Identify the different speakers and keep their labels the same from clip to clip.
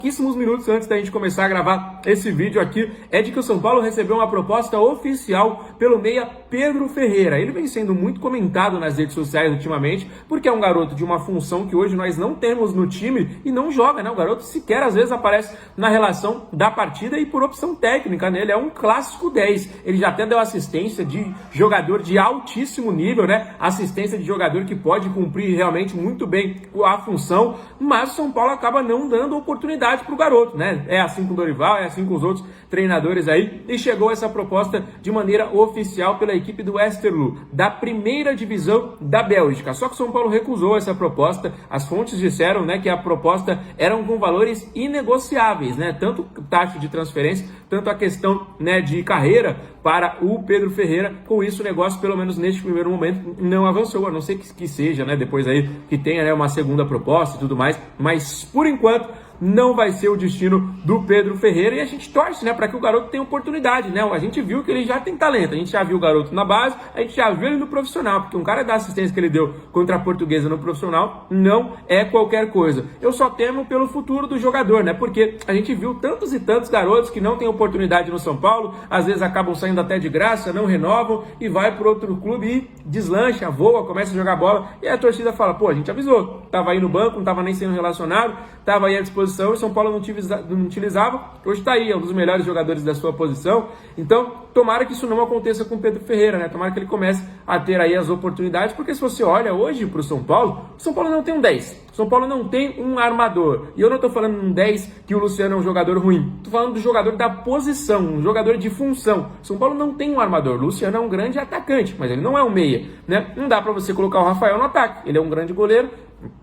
Speaker 1: Pouquíssimos minutos antes da gente começar a gravar esse vídeo aqui, é de que o São Paulo recebeu uma proposta oficial pelo meia Pedro Ferreira. Ele vem sendo muito comentado nas redes sociais ultimamente, porque é um garoto de uma função que hoje nós não temos no time e não joga, né? O garoto sequer às vezes aparece na relação da partida e por opção técnica, né? Ele é um clássico 10. Ele já até deu assistência de jogador de altíssimo nível, né? Assistência de jogador que pode cumprir realmente muito bem a função, mas o São Paulo acaba não dando oportunidade para o garoto, né? É assim com o Dorival, é assim com os outros treinadores aí, e chegou essa proposta de maneira oficial pela equipe do Westerlo, da primeira divisão da Bélgica. Só que o São Paulo recusou essa proposta. As fontes disseram, né, que a proposta eram com valores inegociáveis, né? Tanto taxa de transferência, tanto a questão, né, de carreira para o Pedro Ferreira. Com isso, o negócio, pelo menos neste primeiro momento, não avançou, a não ser que seja, né, depois aí que tenha, né, uma segunda proposta e tudo mais, mas por enquanto não vai ser o destino do Pedro Ferreira, e a gente torce, né, para que o garoto tenha oportunidade, né? A gente viu que ele já tem talento, a gente já viu o garoto na base, a gente já viu ele no profissional, porque um cara da assistência que ele deu contra a Portuguesa no profissional não é qualquer coisa. Eu só temo pelo futuro do jogador, né? Porque a gente viu tantos e tantos garotos que não têm oportunidade no São Paulo, às vezes acabam saindo até de graça, não renovam e vai para outro clube e deslancha, voa, começa a jogar bola, e a torcida fala: pô, a gente avisou, tava aí no banco, não tava nem sendo relacionado, tava aí à disposição, o São Paulo não utilizava, hoje está aí, é um dos melhores jogadores da sua posição. Então, tomara que isso não aconteça com o Pedro Ferreira, né? Tomara que ele comece a ter aí as oportunidades, porque se você olha hoje para o São Paulo não tem um 10, o São Paulo não tem um armador, e eu não estou falando um 10 que o Luciano é um jogador ruim, estou falando do jogador da posição, um jogador de função. O São Paulo não tem um armador, o Luciano é um grande atacante, mas ele não é um meia, né? Não dá para você colocar o Rafael no ataque, ele é um grande goleiro,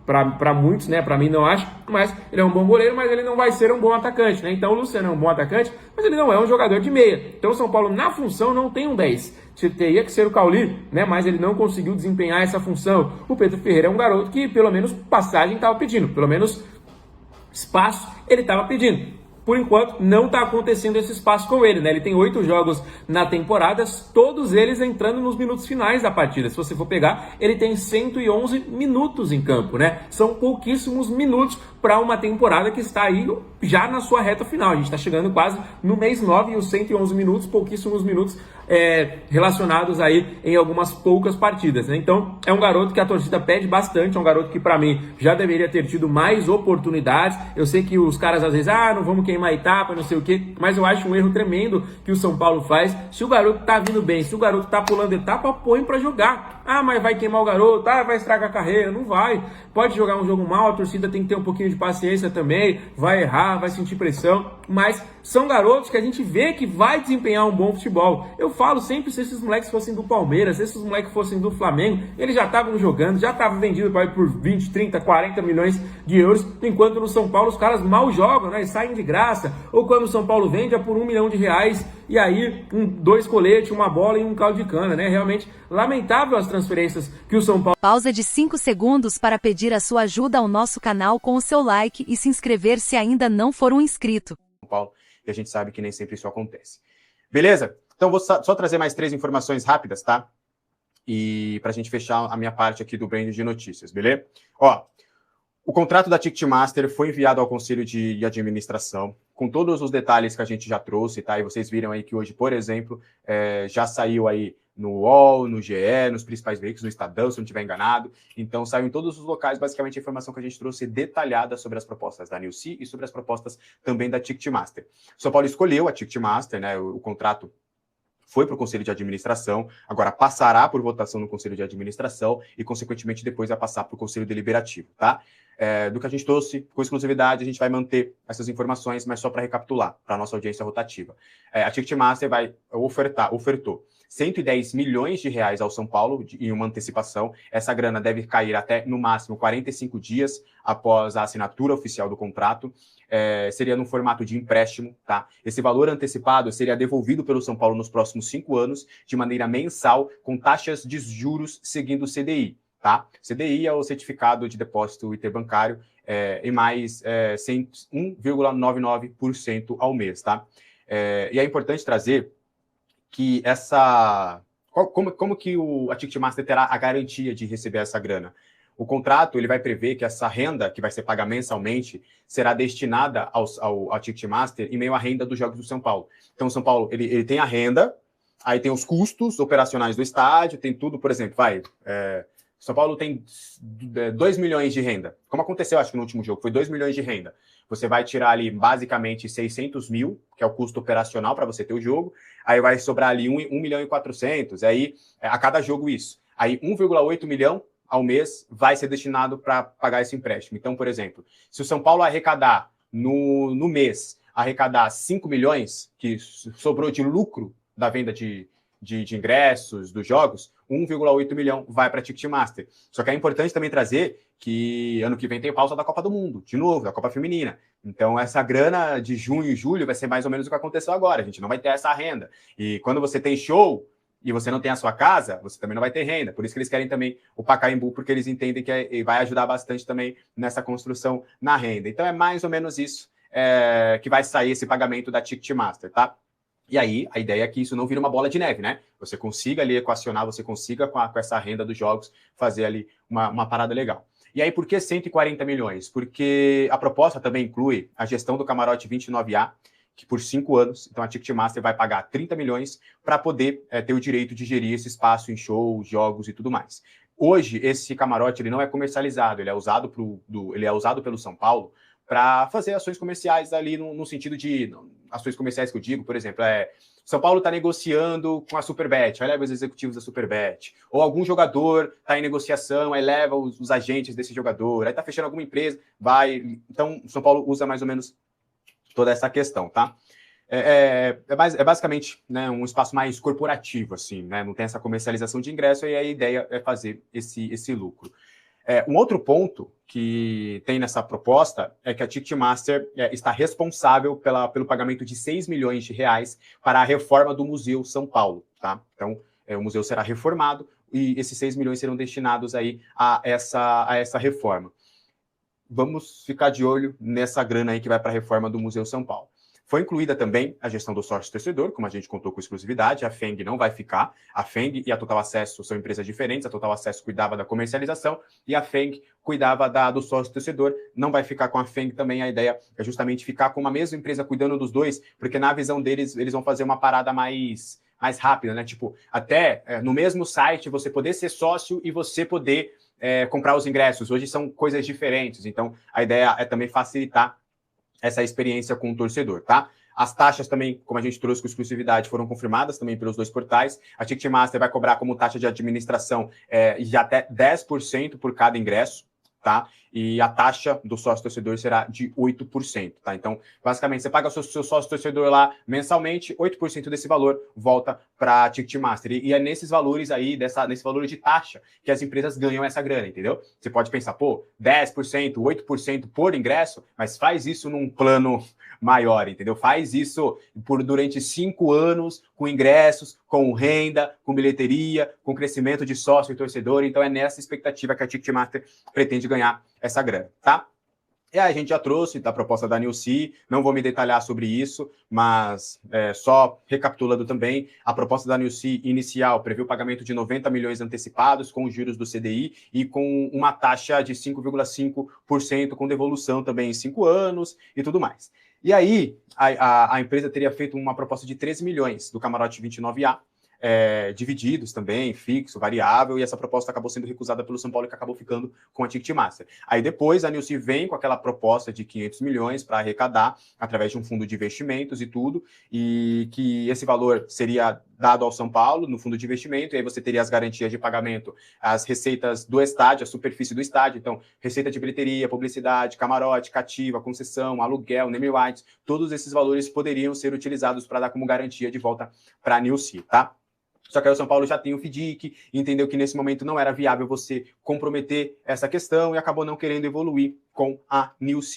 Speaker 1: para muitos, né? Para mim não acho, mas ele é um bom goleiro, mas ele não vai ser um bom atacante, né? Então o Luciano é um bom atacante, mas ele não é um jogador de meia. Então o São Paulo na função não tem um 10. Teria que ser o Cauli, né? Mas ele não conseguiu desempenhar essa função. O Pedro Ferreira é um garoto que pelo menos passagem estava pedindo, pelo menos espaço ele estava pedindo. Por enquanto, não está acontecendo esse espaço com ele, né? Ele tem 8 jogos na temporada, todos eles entrando nos minutos finais da partida. Se você for pegar, ele tem 111 minutos em campo, né? São pouquíssimos minutos para uma temporada que está aí já na sua reta final. A gente está chegando quase no mês 9 e os 111 minutos, pouquíssimos minutos relacionados aí em algumas poucas partidas, né? Então, é um garoto que a torcida pede bastante, é um garoto que, para mim, já deveria ter tido mais oportunidades. Eu sei que os caras, às vezes, não vamos queimar etapa, não sei o quê, mas eu acho um erro tremendo que o São Paulo faz. Se o garoto tá vindo bem, se o garoto tá pulando etapa, põe para jogar. Mas vai queimar o garoto, vai estragar a carreira. Não vai. Pode jogar um jogo mal, a torcida tem que ter um pouquinho de paciência também, vai errar, vai sentir pressão, mas são garotos que a gente vê que vai desempenhar um bom futebol. Eu falo sempre, se esses moleques fossem do Palmeiras, se esses moleques fossem do Flamengo, eles já estavam jogando, já estavam vendidos por 20, 30, 40 milhões de euros, enquanto no São Paulo os caras mal jogam, né? Saem de graça, ou quando o São Paulo vende é por R$1 milhão, e aí 2 coletes, uma bola e um caldo de cana, né? Realmente lamentável as transferências que o São Paulo...
Speaker 2: Pausa de 5 segundos para pedir a sua ajuda ao nosso canal com o seu like e se inscrever se ainda não for um inscrito.
Speaker 3: Paulo, e a gente sabe que nem sempre isso acontece. Beleza? Então vou só trazer mais 3 informações rápidas, tá? E pra gente fechar a minha parte aqui do Brand de notícias, beleza? Ó, o contrato da Ticketmaster foi enviado ao Conselho de Administração, com todos os detalhes que a gente já trouxe, tá? E vocês viram aí que hoje, por exemplo, já saiu aí no UOL, no GE, nos principais veículos, no Estadão, se não estiver enganado. Então, saiu em todos os locais, basicamente, a informação que a gente trouxe detalhada sobre as propostas da Nilce e sobre as propostas também da Ticketmaster. O São Paulo escolheu a Ticketmaster, né? O contrato foi para o Conselho de Administração, agora passará por votação no Conselho de Administração e, consequentemente, depois vai passar para o Conselho Deliberativo, tá? Do que a gente trouxe, com exclusividade, a gente vai manter essas informações, mas só para recapitular, para a nossa audiência rotativa. A Ticketmaster ofertou 110 milhões de reais ao São Paulo em uma antecipação. Essa grana deve cair até, no máximo, 45 dias após a assinatura oficial do contrato. Seria no formato de empréstimo, tá? Esse valor antecipado seria devolvido pelo São Paulo nos próximos 5 anos, de maneira mensal, com taxas de juros seguindo o CDI, tá? CDI é o Certificado de Depósito Interbancário, e mais 1,99% ao mês, tá? E é importante trazer que como que a Ticketmaster terá a garantia de receber essa grana? O contrato ele vai prever que essa renda que vai ser paga mensalmente será destinada ao Ticketmaster em meio à renda dos Jogos do São Paulo. Então, o São Paulo ele tem a renda, aí tem os custos operacionais do estádio, tem tudo, por exemplo, São Paulo tem 2 milhões de renda. Como aconteceu, acho que no último jogo, foi 2 milhões de renda. Você vai tirar ali, basicamente, 600 mil, que é o custo operacional para você ter o jogo. Aí vai sobrar ali 1 milhão e 400. Aí, a cada jogo isso. Aí, 1,8 milhão ao mês vai ser destinado para pagar esse empréstimo. Então, por exemplo, se o São Paulo arrecadar no mês, arrecadar 5 milhões, que sobrou de lucro da venda de ingressos, dos jogos, 1,8 milhão vai para a Ticketmaster. Só que é importante também trazer que ano que vem tem pausa da Copa do Mundo, de novo, da Copa Feminina. Então, essa grana de junho e julho vai ser mais ou menos o que aconteceu agora. A gente não vai ter essa renda. E quando você tem show e você não tem a sua casa, você também não vai ter renda. Por isso que eles querem também o Pacaembu, porque eles entendem que vai ajudar bastante também nessa construção na renda. Então, é mais ou menos isso que vai sair esse pagamento da Ticketmaster, tá? E aí, a ideia é que isso não vira uma bola de neve, né? Você consiga ali equacionar, você consiga com essa renda dos jogos fazer ali uma parada legal. E aí, por que 140 milhões? Porque a proposta também inclui a gestão do camarote 29A, que por 5 anos, então a Ticketmaster vai pagar 30 milhões para poder ter o direito de gerir esse espaço em shows, jogos e tudo mais. Hoje, esse camarote ele não é comercializado, ele é usado pelo São Paulo para fazer ações comerciais ali no sentido de ações comerciais que eu digo, por exemplo, São Paulo está negociando com a Superbet, aí leva os executivos da Superbet, ou algum jogador está em negociação, aí leva os agentes desse jogador, aí está fechando alguma empresa, vai. Então, São Paulo usa mais ou menos toda essa questão, tá? É basicamente, né, um espaço mais corporativo, assim, né? Não tem essa comercialização de ingresso, e a ideia é fazer esse lucro. Um outro ponto que tem nessa proposta é que a Ticketmaster está responsável pelo pagamento de 6 milhões de reais para a reforma do Museu São Paulo, tá? Então, o museu será reformado e esses 6 milhões serão destinados aí a essa reforma. Vamos ficar de olho nessa grana aí que vai para a reforma do Museu São Paulo. Foi incluída também a gestão do sócio-torcedor, como a gente contou com exclusividade, a FENG não vai ficar. A FENG e a Total Acesso são empresas diferentes, a Total Acesso cuidava da comercialização e a FENG cuidava do sócio-torcedor, não vai ficar com a FENG também. A ideia é justamente ficar com uma mesma empresa cuidando dos dois, porque na visão deles, eles vão fazer uma parada mais rápida, né? Tipo, até no mesmo site você poder ser sócio e você poder comprar os ingressos. Hoje são coisas diferentes, então a ideia é também facilitar essa experiência com o torcedor, tá? As taxas também, como a gente trouxe com exclusividade, foram confirmadas também pelos 2 portais. A Ticketmaster vai cobrar como taxa de administração de até 10% por cada ingresso, tá? E a taxa do sócio-torcedor será de 8%, tá? Então, basicamente, você paga o seu sócio-torcedor lá mensalmente, 8% desse valor volta para a Ticketmaster. E é nesses valores aí, nesse valor de taxa, que as empresas ganham essa grana, entendeu? Você pode pensar, 10%, 8% por ingresso, mas faz isso num plano maior, entendeu? Faz isso durante 5 anos, com ingressos, com renda, com bilheteria, com crescimento de sócio e torcedor. Então, é nessa expectativa que a Ticketmaster pretende ganhar essa grana, tá? E aí a gente já trouxe da proposta da Nilce, não vou me detalhar sobre isso, mas só recapitulando também, a proposta da Nilce inicial prevê o pagamento de 90 milhões antecipados com os juros do CDI e com uma taxa de 5,5% com devolução também em 5 anos e tudo mais. E aí a empresa teria feito uma proposta de 13 milhões do camarote 29A, divididos também, fixo, variável, e essa proposta acabou sendo recusada pelo São Paulo, que acabou ficando com a Ticketmaster. Aí depois a Nilce vem com aquela proposta de 500 milhões para arrecadar através de um fundo de investimentos e tudo, e que esse valor seria dado ao São Paulo no fundo de investimento, e aí você teria as garantias de pagamento, as receitas do estádio, a superfície do estádio, então receita de bilheteria, publicidade, camarote, cativa, concessão, aluguel, name rights, todos esses valores poderiam ser utilizados para dar como garantia de volta para a Nilce, tá? Só que aí o São Paulo já tem o FDIC, entendeu que nesse momento não era viável você comprometer essa questão e acabou não querendo evoluir com a Nilce.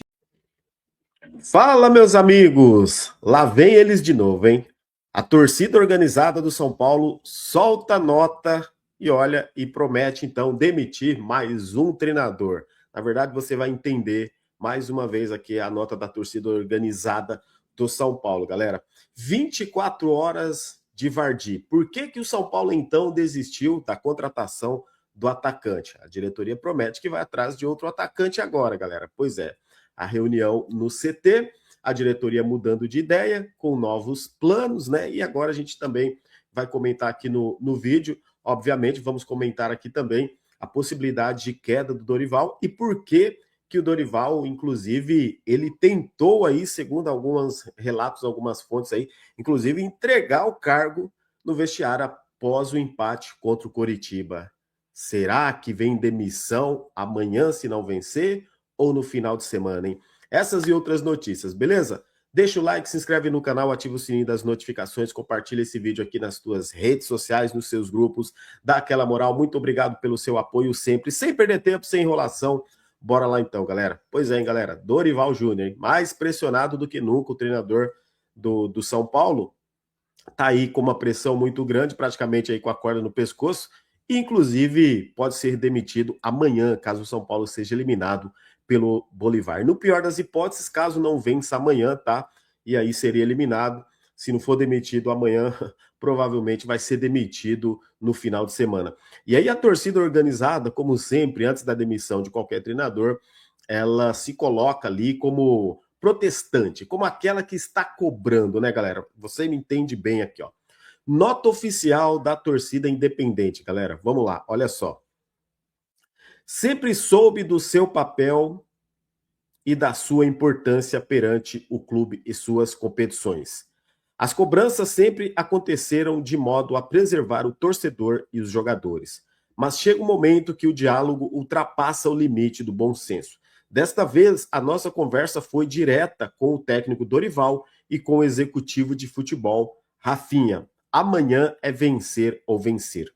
Speaker 4: Fala, meus amigos! Lá vem eles de novo, hein? A torcida organizada do São Paulo solta nota e olha, e promete então demitir mais um treinador. Na verdade, você vai entender mais uma vez aqui a nota da torcida organizada do São Paulo, galera. 24 horas de Vardy. Por que o São Paulo, então, desistiu da contratação do atacante. A diretoria promete que vai atrás de outro atacante agora, galera. Pois é, a reunião no CT, a diretoria mudando de ideia, com novos planos, né? E agora a gente também vai comentar aqui no vídeo, obviamente, vamos comentar aqui também a possibilidade de queda do Dorival e por que o Dorival, inclusive, ele tentou aí, segundo alguns relatos, algumas fontes aí, inclusive entregar o cargo no vestiário após o empate contra o Coritiba. Será que vem demissão amanhã se não vencer ou no final de semana, hein? Essas e outras notícias, beleza? Deixa o like, se inscreve no canal, ativa o sininho das notificações, compartilha esse vídeo aqui nas tuas redes sociais, nos seus grupos, dá aquela moral. Muito obrigado pelo seu apoio sempre, sem perder tempo, sem enrolação. Bora lá então, galera. Pois é, hein, galera. Dorival Júnior, hein? Mais pressionado do que nunca, o treinador do São Paulo. Tá aí com uma pressão muito grande, praticamente aí com a corda no pescoço. Inclusive, pode ser demitido amanhã, caso o São Paulo seja eliminado pelo Bolívar. No pior das hipóteses, caso não vença amanhã, tá? E aí seria eliminado. Se não for demitido amanhã, provavelmente vai ser demitido no final de semana. E aí a torcida organizada, como sempre, antes da demissão de qualquer treinador, ela se coloca ali como protestante, como aquela que está cobrando, né, galera? Você me entende bem aqui, ó. Nota oficial da torcida independente, galera. Vamos lá, olha só. Sempre soube do seu papel e da sua importância perante o clube e suas competições. As cobranças sempre aconteceram de modo a preservar o torcedor e os jogadores. Mas chega um momento que o diálogo ultrapassa o limite do bom senso. Desta vez, a nossa conversa foi direta com o técnico Dorival e com o executivo de futebol, Rafinha. Amanhã é vencer ou vencer.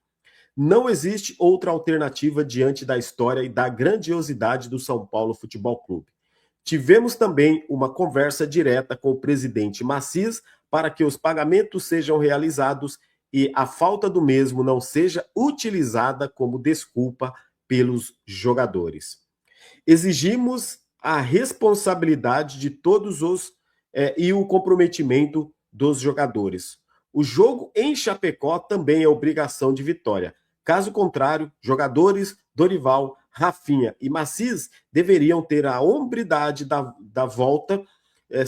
Speaker 4: Não existe outra alternativa diante da história e da grandiosidade do São Paulo Futebol Clube. Tivemos também uma conversa direta com o presidente Maciz para que os pagamentos sejam realizados e a falta do mesmo não seja utilizada como desculpa pelos jogadores. Exigimos a responsabilidade de todos e o comprometimento dos jogadores. O jogo em Chapecó também é obrigação de vitória. Caso contrário, jogadores Dorival, Rafinha e Maciz deveriam ter a hombridade da volta,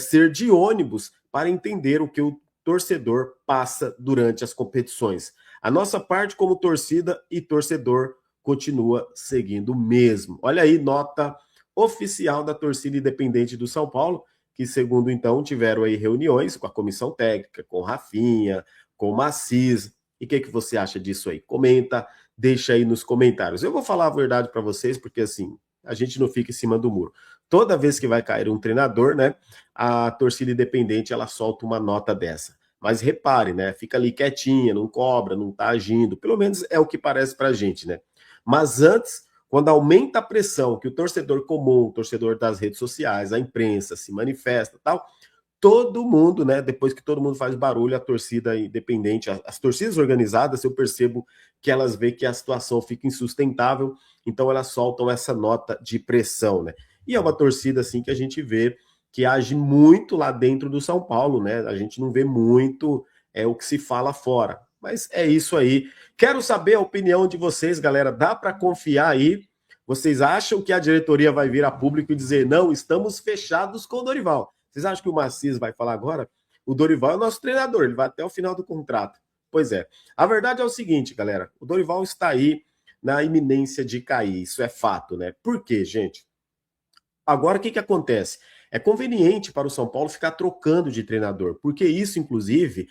Speaker 4: ser de ônibus para entender o que o torcedor passa durante as competições. A nossa parte como torcida e torcedor continua seguindo o mesmo. Olha aí, nota oficial da torcida independente do São Paulo, que segundo então tiveram aí reuniões com a comissão técnica, com Rafinha, com Maciz. E o que você acha disso aí? Comenta, deixa aí nos comentários. Eu vou falar a verdade para vocês, porque assim, a gente não fica em cima do muro. Toda vez que vai cair um treinador, né, a torcida independente, ela solta uma nota dessa. Mas repare, né, fica ali quietinha, não cobra, não tá agindo. Pelo menos é o que parece pra gente, né? Mas antes, quando aumenta a pressão, que o torcedor comum, o torcedor das redes sociais, a imprensa se manifesta e tal, todo mundo, né, depois que todo mundo faz barulho, a torcida independente, as torcidas organizadas, eu percebo que elas veem que a situação fica insustentável, então elas soltam essa nota de pressão, né? E é uma torcida, assim, que a gente vê que age muito lá dentro do São Paulo, né? A gente não vê muito o que se fala fora. Mas é isso aí. Quero saber a opinião de vocês, galera. Dá para confiar aí? Vocês acham que a diretoria vai vir a público e dizer não, estamos fechados com o Dorival? Vocês acham que o Maciz vai falar agora? O Dorival é o nosso treinador, ele vai até o final do contrato. Pois é. A verdade é o seguinte, galera. O Dorival está aí na iminência de cair. Isso é fato, né? Por quê, gente? Agora, o que acontece? É conveniente para o São Paulo ficar trocando de treinador, porque isso, inclusive,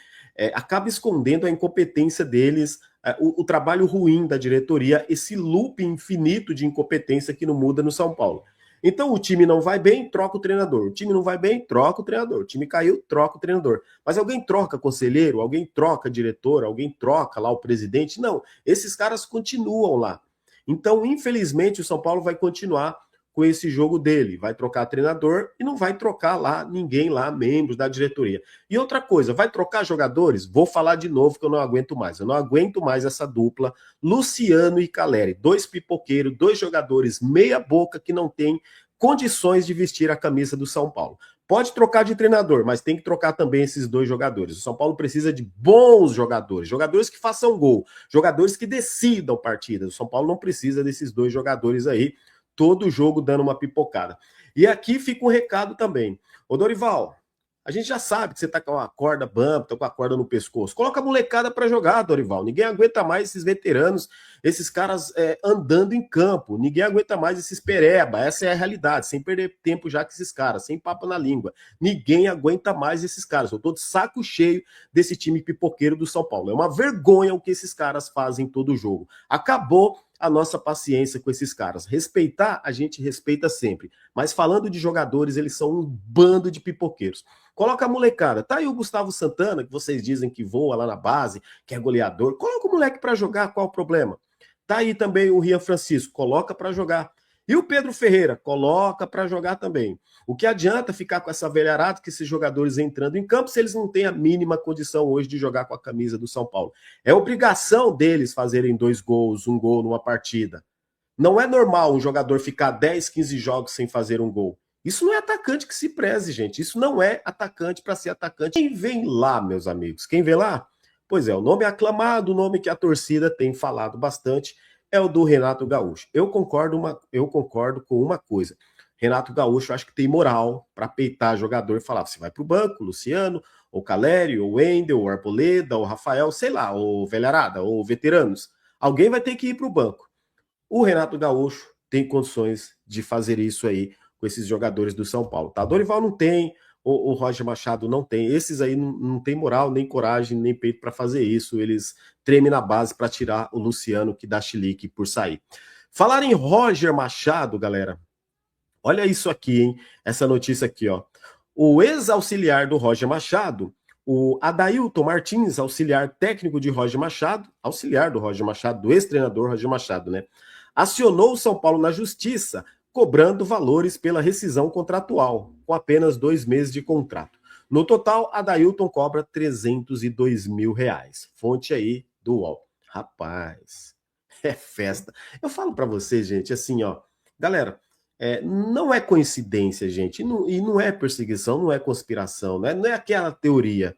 Speaker 4: acaba escondendo a incompetência deles, o trabalho ruim da diretoria, esse loop infinito de incompetência que não muda no São Paulo. Então, o time não vai bem, troca o treinador. O time não vai bem, troca o treinador. O time caiu, troca o treinador. Mas alguém troca conselheiro, alguém troca diretor, alguém troca lá o presidente? Não, esses caras continuam lá. Então, infelizmente, o São Paulo vai continuar com esse jogo dele, vai trocar treinador e não vai trocar lá ninguém lá, membros da diretoria. E outra coisa, vai trocar jogadores? Vou falar de novo que eu não aguento mais. Eu não aguento mais essa dupla, Luciano e Caleri, dois pipoqueiros, dois jogadores meia boca que não têm condições de vestir a camisa do São Paulo. Pode trocar de treinador, mas tem que trocar também esses dois jogadores. O São Paulo precisa de bons jogadores, jogadores que façam gol, jogadores que decidam partidas. O São Paulo não precisa desses dois jogadores aí, todo jogo dando uma pipocada. E aqui fica um recado também. Ô Dorival, a gente já sabe que você tá com uma corda bamba, tá com a corda no pescoço. Coloca a molecada para jogar, Dorival. Ninguém aguenta mais esses veteranos, esses caras andando em campo. Ninguém aguenta mais esses pereba. Essa é a realidade, sem perder tempo já com esses caras, sem papo na língua. Ninguém aguenta mais esses caras. Eu tô de saco cheio desse time pipoqueiro do São Paulo. É uma vergonha o que esses caras fazem todo jogo. Acabou a nossa paciência com esses caras. Respeitar, a gente respeita sempre. Mas falando de jogadores, eles são um bando de pipoqueiros. Coloca a molecada. Tá aí o Gustavo Santana, que vocês dizem que voa lá na base, que é goleador. Coloca o moleque para jogar, qual o problema? Tá aí também o Rian Francisco, coloca para jogar. E o Pedro Ferreira, coloca para jogar também. O que adianta ficar com essa velharada, que esses jogadores entrando em campo, se eles não têm a mínima condição hoje de jogar com a camisa do São Paulo? É obrigação deles fazerem 2 gols, 1 gol numa partida. Não é normal um jogador ficar 10, 15 jogos sem fazer um gol. Isso não é atacante que se preze, gente. Isso não é atacante para ser atacante. Quem vem lá, meus amigos? Quem vem lá? Pois é, o nome aclamado, o nome que a torcida tem falado bastante, é o do Renato Gaúcho. Eu concordo com uma coisa. Renato Gaúcho, acho que tem moral para peitar jogador e falar: você vai para o banco, Luciano, ou Calério, ou Wendel, ou Arboleda, ou Rafael, sei lá, ou Velharada, ou veteranos. Alguém vai ter que ir para o banco. O Renato Gaúcho tem condições de fazer isso aí com esses jogadores do São Paulo. Tá? Dorival não tem, o Roger Machado não tem. Esses aí não tem moral, nem coragem, nem peito para fazer isso. Eles tremem na base para tirar o Luciano, que dá chilique por sair. Falar em Roger Machado, galera, olha isso aqui, hein? Essa notícia aqui, ó. O ex-auxiliar do Roger Machado, o Adailton Martins, auxiliar técnico de Roger Machado, auxiliar do Roger Machado, do ex-treinador Roger Machado, né? Acionou o São Paulo na justiça, cobrando valores pela rescisão contratual, com apenas 2 meses de contrato. No total, Adailton cobra R$302 mil. Fonte aí do UOL. Rapaz, é festa. Eu falo para vocês, gente, assim, ó, galera, não é coincidência, gente, e não é perseguição, não é conspiração, não é aquela teoria.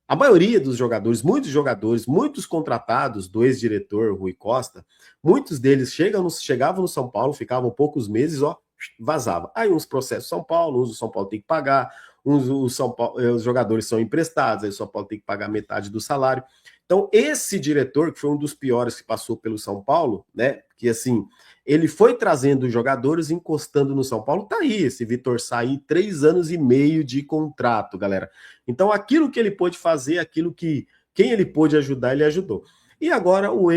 Speaker 4: A maioria dos jogadores, muitos contratados do ex-diretor Rui Costa, muitos deles chegavam no São Paulo, ficavam poucos meses, ó, vazava. Aí uns processos São Paulo, uns o São Paulo tem que pagar, os jogadores são emprestados, aí o São Paulo tem que pagar metade do salário. Então, esse diretor, que foi um dos piores que passou pelo São Paulo, né, que assim, ele foi trazendo os jogadores, encostando no São Paulo, tá aí, esse Vitor Sá, 3 anos e meio de contrato, galera. Então, aquilo que ele pôde fazer, quem ele pôde ajudar, ele ajudou. E agora o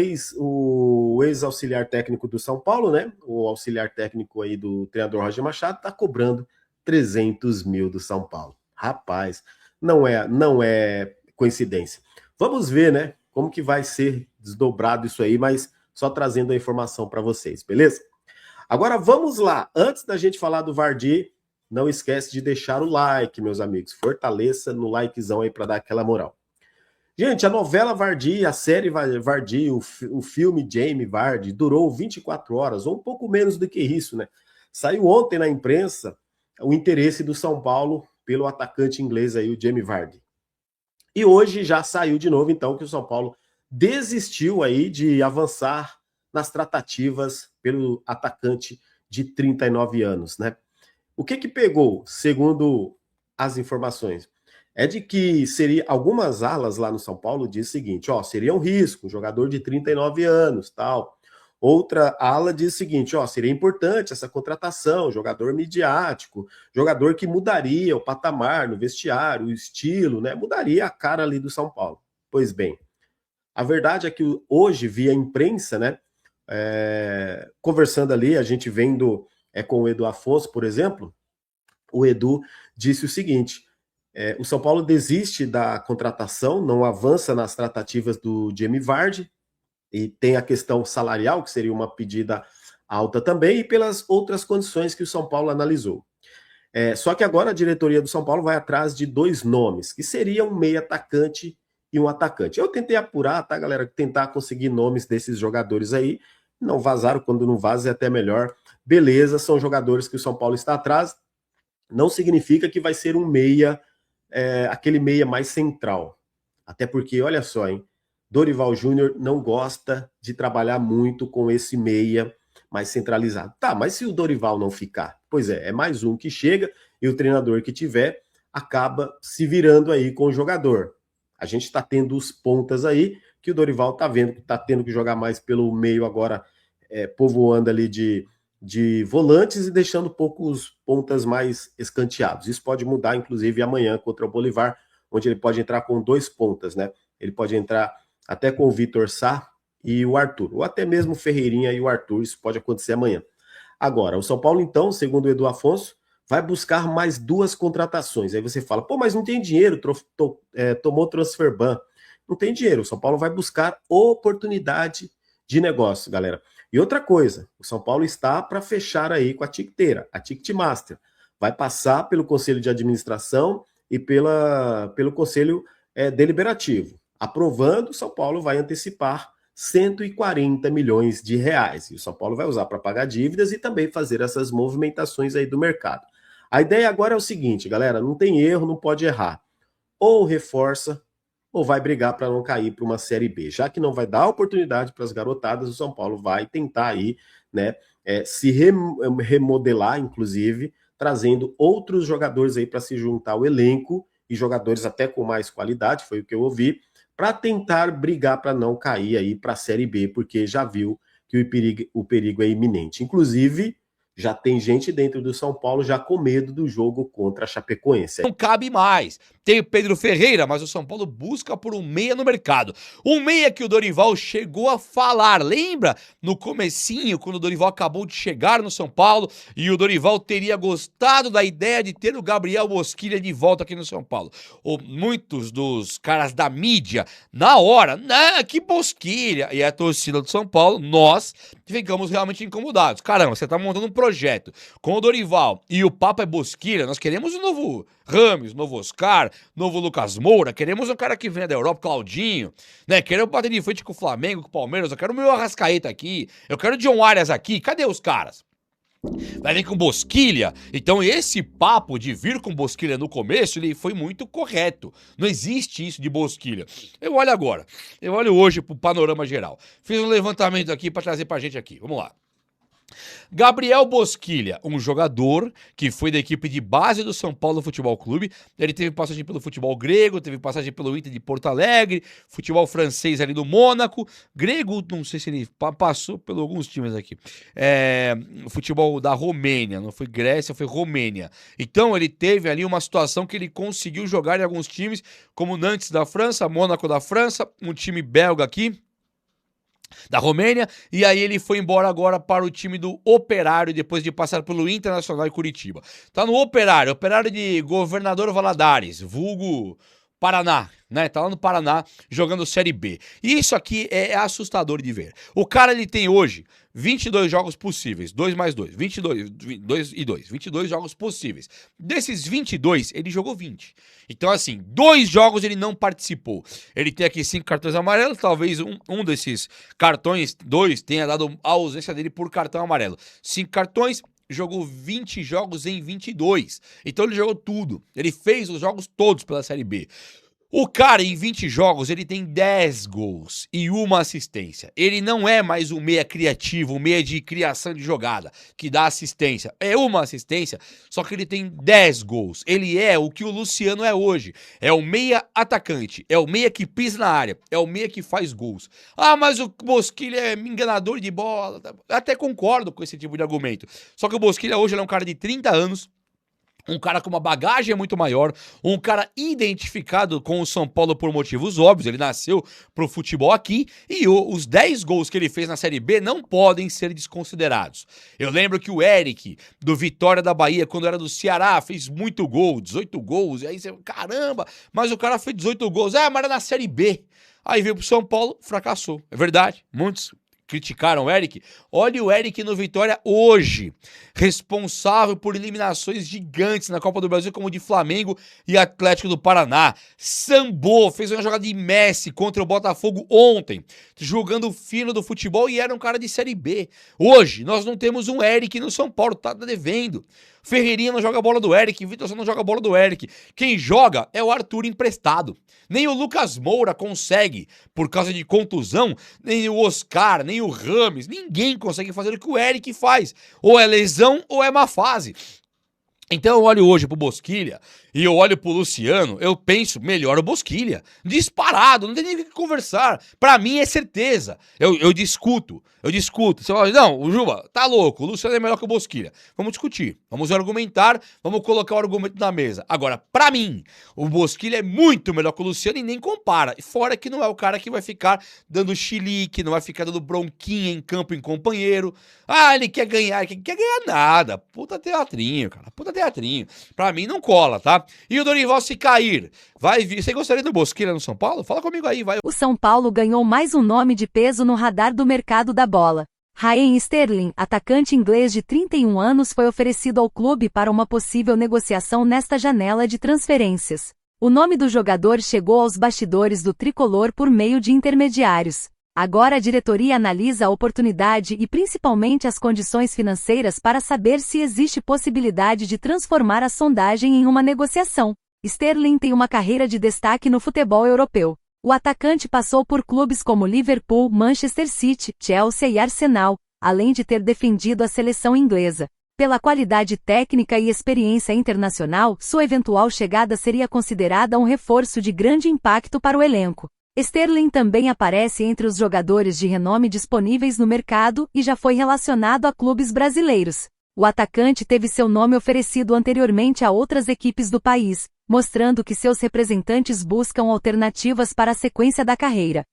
Speaker 4: ex-auxiliar técnico do São Paulo, né, o auxiliar técnico aí do treinador Roger Machado, tá cobrando 300 mil do São Paulo. Rapaz, não é coincidência. Vamos ver, né, como que vai ser desdobrado isso aí, mas só trazendo a informação para vocês, beleza? Agora vamos lá. Antes da gente falar do Vardy, não esquece de deixar o like, meus amigos. Fortaleça no likezão aí para dar aquela moral. Gente, a novela Vardy, a série Vardy, o filme Jamie Vardy durou 24 horas, ou um pouco menos do que isso, né? Saiu ontem na imprensa o interesse do São Paulo pelo atacante inglês aí, o Jamie Vardy. E hoje já saiu de novo, então, que o São Paulo desistiu aí de avançar nas tratativas pelo atacante de 39 anos, né? O que pegou, segundo as informações? É de que seria algumas alas lá no São Paulo diz o seguinte, ó, seria um risco, um jogador de 39 anos, tal. Outra ala diz o seguinte, ó, seria importante essa contratação, jogador midiático, jogador que mudaria o patamar no vestiário, o estilo, né? Mudaria a cara ali do São Paulo. Pois bem, a verdade é que hoje, via imprensa, né, conversando ali, a gente vendo com o Edu Afonso, por exemplo, o Edu disse o seguinte, o São Paulo desiste da contratação, não avança nas tratativas do Jamie Vardy, e tem a questão salarial, que seria uma pedida alta também, e pelas outras condições que o São Paulo analisou. Só que agora a diretoria do São Paulo vai atrás de 2 nomes, que seriam um meio atacante e um atacante. Eu tentei apurar, tá, galera? Tentar conseguir nomes desses jogadores aí. Não vazaram, quando não vaza é até melhor. Beleza, são jogadores que o São Paulo está atrás. não significa que vai ser um meia, aquele meia mais central. Até porque, olha só, hein? Dorival Júnior não gosta de trabalhar muito com esse meia mais centralizado. Tá, mas se o Dorival não ficar? Pois é mais um que chega e o treinador que tiver acaba se virando aí com o jogador. A gente está tendo os pontas aí, que o Dorival tá vendo que tá tendo que jogar mais pelo meio agora, povoando ali de volantes e deixando poucos pontas mais escanteados. Isso pode mudar, inclusive, amanhã contra o Bolívar, onde ele pode entrar com 2 pontas, né? Ele pode entrar até com o Vitor Sá e o Arthur, ou até mesmo o Ferreirinha e o Arthur, isso pode acontecer amanhã. Agora, o São Paulo, então, segundo o Edu Afonso, vai buscar mais 2 contratações. Aí você fala, pô, mas não tem dinheiro, tomou transfer ban. Não tem dinheiro, o São Paulo vai buscar oportunidade de negócio, galera. E outra coisa, o São Paulo está para fechar aí com a Tiqueteira, a Ticketmaster. Vai passar pelo Conselho de Administração e pelo Conselho Deliberativo. Aprovando, o São Paulo vai antecipar 140 milhões de reais. E o São Paulo vai usar para pagar dívidas e também fazer essas movimentações aí do mercado. A ideia agora é o seguinte, galera, não tem erro, não pode errar. Ou reforça, ou vai brigar para não cair para uma Série B. Já que não vai dar oportunidade para as garotadas, o São Paulo vai tentar aí, né, se remodelar, inclusive, trazendo outros jogadores aí para se juntar ao elenco, e jogadores até com mais qualidade, foi o que eu ouvi, para tentar brigar para não cair aí para a Série B, porque já viu que o perigo é iminente. Inclusive, já tem gente dentro do São Paulo já com medo do jogo contra a Chapecoense.
Speaker 5: Não cabe mais. Tem o Pedro Ferreira, mas o São Paulo busca por um meia no mercado. Um meia que o Dorival chegou a falar. Lembra? No comecinho, quando o Dorival acabou de chegar no São Paulo e o Dorival teria gostado da ideia de ter o Gabriel Bosquilha de volta aqui no São Paulo. Muitos dos caras da mídia, na hora, que Bosquilha. E a torcida do São Paulo, nós ficamos realmente incomodados. Caramba, você tá montando um projeto com o Dorival e o papo é Bosquilha, nós queremos o novo Rames, novo Oscar, novo Lucas Moura, queremos um cara que venha da Europa, Claudinho, né? Queremos bater de frente com o Flamengo, com o Palmeiras, eu quero o meu Arrascaeta aqui, eu quero o John Arias aqui, cadê os caras? Vai vir com Bosquilha. Então esse papo de vir com Bosquilha no começo, ele foi muito correto. Não existe isso de Bosquilha. Eu olho agora, eu olho hoje pro panorama geral. Fiz um levantamento aqui pra trazer pra gente aqui, vamos lá. Gabriel Bosquilha, um jogador que foi da equipe de base do São Paulo Futebol Clube. Ele teve passagem pelo futebol grego, teve passagem pelo Inter de Porto Alegre, futebol francês ali do Mônaco. Grego, não sei se ele passou por alguns times aqui. Futebol da Romênia, não foi Grécia, foi Romênia. Então ele teve ali uma situação que ele conseguiu jogar em alguns times, como Nantes da França, Mônaco da França, um time belga aqui, da Romênia, e aí ele foi embora agora para o time do Operário, depois de passar pelo Internacional e Curitiba. Tá no Operário de Governador Valadares, vulgo Paraná, né? Tá lá no Paraná jogando Série B. E isso aqui é assustador de ver. O cara, ele tem hoje 22 jogos possíveis, 2 mais 2, 22 jogos possíveis. Desses 22, ele jogou 20. Então, assim, 2 jogos ele não participou. Ele tem aqui 5 cartões amarelos, talvez um desses cartões, 2, tenha dado a ausência dele por cartão amarelo. 5 cartões, jogou 20 jogos em 22. Então ele jogou tudo. Ele fez os jogos todos pela Série B. O cara, em 20 jogos, ele tem 10 gols e 1 assistência. Ele não é mais um meia criativo, um meia de criação de jogada, que dá assistência. É 1 assistência, só que ele tem 10 gols. Ele é o que o Luciano é hoje. É o meia atacante, é o meia que pisa na área, é o meia que faz gols. Ah, mas o Bosquilha é enganador de bola. Até concordo com esse tipo de argumento. Só que o Bosquilha hoje ele é um cara de 30 anos, um cara com uma bagagem muito maior, um cara identificado com o São Paulo por motivos óbvios, ele nasceu pro futebol aqui, e os 10 gols que ele fez na Série B não podem ser desconsiderados. Eu lembro que o Eric, do Vitória da Bahia, quando era do Ceará, fez muito gol, 18 gols, e aí você, caramba, mas o cara fez 18 gols, mas era na Série B. Aí veio pro São Paulo, fracassou, é verdade, muitos criticaram o Eric. Olha o Eric no Vitória hoje, responsável por eliminações gigantes na Copa do Brasil, como de Flamengo e Atlético do Paraná. Sambou, fez uma jogada de Messi contra o Botafogo ontem, jogando fino do futebol, e era um cara de Série B. Hoje, nós não temos um Eric no São Paulo, tá devendo. Ferreirinha não joga a bola do Eric, Vitor não joga a bola do Eric. Quem joga é o Arthur emprestado. Nem o Lucas Moura consegue, por causa de contusão, nem o Oscar, nem o Rames, ninguém consegue fazer o que o Eric faz. Ou é lesão ou é má fase. Então eu olho hoje pro Bosquilha e eu olho pro Luciano, eu penso, melhor o Bosquilha. Disparado, não tem nem o que conversar. Pra mim é certeza. Eu discuto. Você fala, não, o Juba, tá louco, o Luciano é melhor que o Bosquilha. Vamos discutir, vamos argumentar, vamos colocar o argumento na mesa. Agora, pra mim, o Bosquilha é muito melhor que o Luciano e nem compara. Fora que não é o cara que vai ficar dando chilique, não vai ficar dando bronquinha em campo em companheiro. Ah, ele quer ganhar nada. Puta teatrinho, cara, puta teatrinho. Pra mim não cola, tá? E o Dorival se cair, vai vir. Você gostaria do Bosquilha no São Paulo? Fala comigo aí, vai.
Speaker 2: O São Paulo ganhou mais um nome de peso no radar do mercado da bola. Raheem Sterling, atacante inglês de 31 anos, foi oferecido ao clube para uma possível negociação nesta janela de transferências. O nome do jogador chegou aos bastidores do tricolor por meio de intermediários. Agora a diretoria analisa a oportunidade e principalmente as condições financeiras para saber se existe possibilidade de transformar a sondagem em uma negociação. Sterling tem uma carreira de destaque no futebol europeu. O atacante passou por clubes como Liverpool, Manchester City, Chelsea e Arsenal, além de ter defendido a seleção inglesa. Pela qualidade técnica e experiência internacional, sua eventual chegada seria considerada um reforço de grande impacto para o elenco. Sterling também aparece entre os jogadores de renome disponíveis no mercado e já foi relacionado a clubes brasileiros. O atacante teve seu nome oferecido anteriormente a outras equipes do país, mostrando que seus representantes buscam alternativas para a sequência da carreira.